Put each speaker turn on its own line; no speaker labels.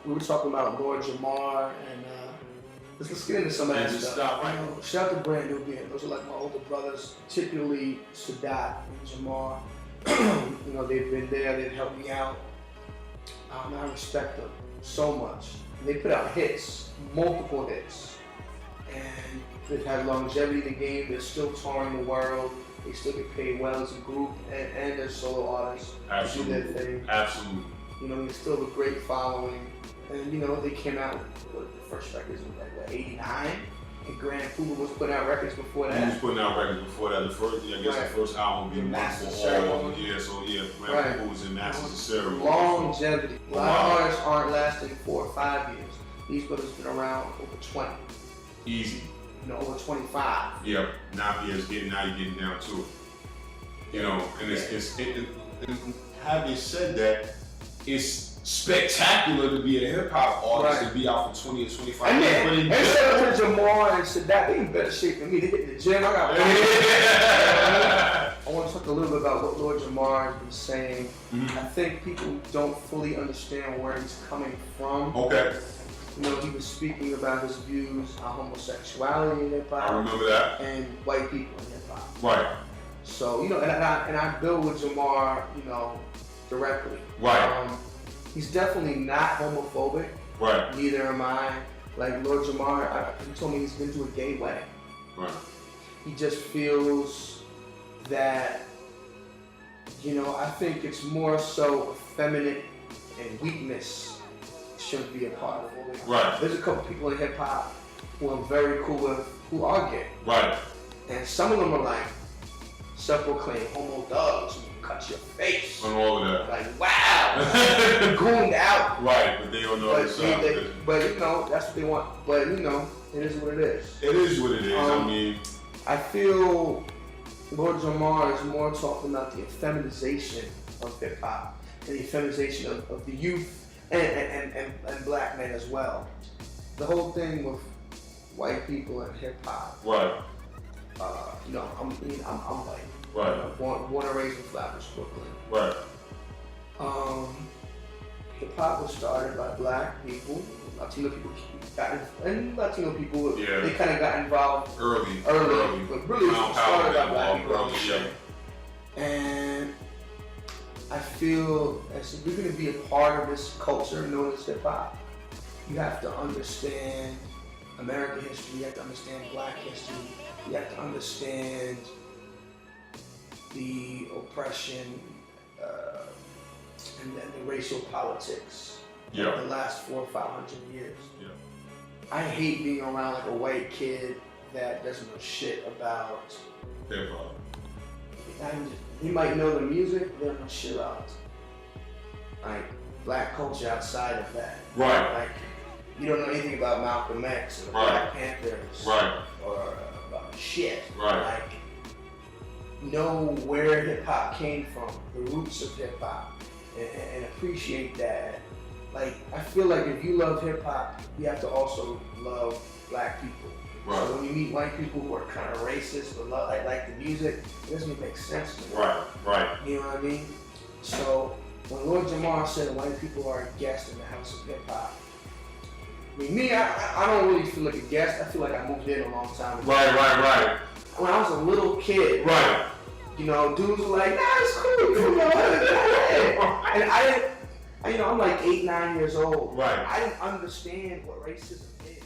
we were talking about Lord Jamar and let's get into some of that stuff. Shout out to Brand New Being. Those are like my older brothers, particularly Sadat and Jamar. You know, they've been there, they've helped me out. I respect them so much. They put out hits, multiple hits, and they've had longevity in the game. They're still touring the world. They still get paid well as a group and as solo artists.
Absolutely.
Do their thing.
Absolutely.
You know, they still have a great following. And you know, they came out with the first records in like what, 89? And Grand Puba was putting out records before that.
He was putting out records before that. The first, I guess, the first album being
Master
for all.
Ceremony.
Yeah, so yeah, Grand Puba was in Masters of Ceremony.
Longevity. A lot of artists aren't lasting 4 or 5 years. These brothers have been around over 20.
Easy.
You know, over 25.
Yep. Now you're getting down to it. You know, and and having said that, it's spectacular to be a hip hop artist and be out for 20 or 25
and
years.
And shout out to Jamar and Sadat, they in better shape than me. They hit the gym. I got I want to talk a little bit about what Lord Jamar has been saying. I think people don't fully understand where he's coming from.
Okay.
You know, he was speaking about his views on homosexuality in hip hop.
I remember that.
And white people in hip hop.
Right.
So, you know, and I build with Jamar, you know, directly.
Right.
He's definitely not homophobic.
Right.
Neither am I. Like Lord Jamar, he told me he's been to a gay wedding.
Right.
He just feels that, you know, I think it's more so effeminate and weakness shouldn't be a part of it.
Right.
There's a couple people in hip hop who I'm very cool with who are gay.
Right.
And some of them are like self-proclaimed homo thugs who cut your face.
And all of that.
Like, wow. Gooned out.
Right, but they don't know the side.
But you know, that's what they want. But you know, it is what it is.
It is what it is. I mean,
I feel Lord Jamar is more talking about the effeminization of hip hop and the effeminization of the youth and black men as well. The whole thing with white people and hip hop.
Right.
You know, I'm white.
Right.
Born and raised in Flatbush, Brooklyn.
Right.
Hip hop was started by black people, Latino people they kind of got involved early, but really it was started by black people. And I feel as if we're going to be a part of this culture known as hip hop, you have to understand American history, you have to understand black history, you have to understand the oppression and the racial politics of the last 400 or 500 years.
Yeah.
I hate being around like a white kid that doesn't know shit about
hip hop.
He might know the music, but they don't know shit about like black culture outside of that.
Right.
Like you don't know anything about Malcolm X or Black Panthers.
Right.
Or about shit.
Right.
Like know where hip hop came from, the roots of hip hop, and appreciate that. Like I feel like if you love hip hop, you have to also love black people.
Right.
So when you meet white people who are kind of racist but like the music, it doesn't make sense to me.
Right. Right.
You know what I mean? So when Lord Jamar said white people are a guest in the house of hip hop, I mean, I don't really feel like a guest. I feel like I moved in a long time ago.
Right.
When I was a little kid,
right.
You know, dudes were like, nah, it's cool, you know. And I'm like 8, 9 years old.
Right.
I didn't understand what racism is.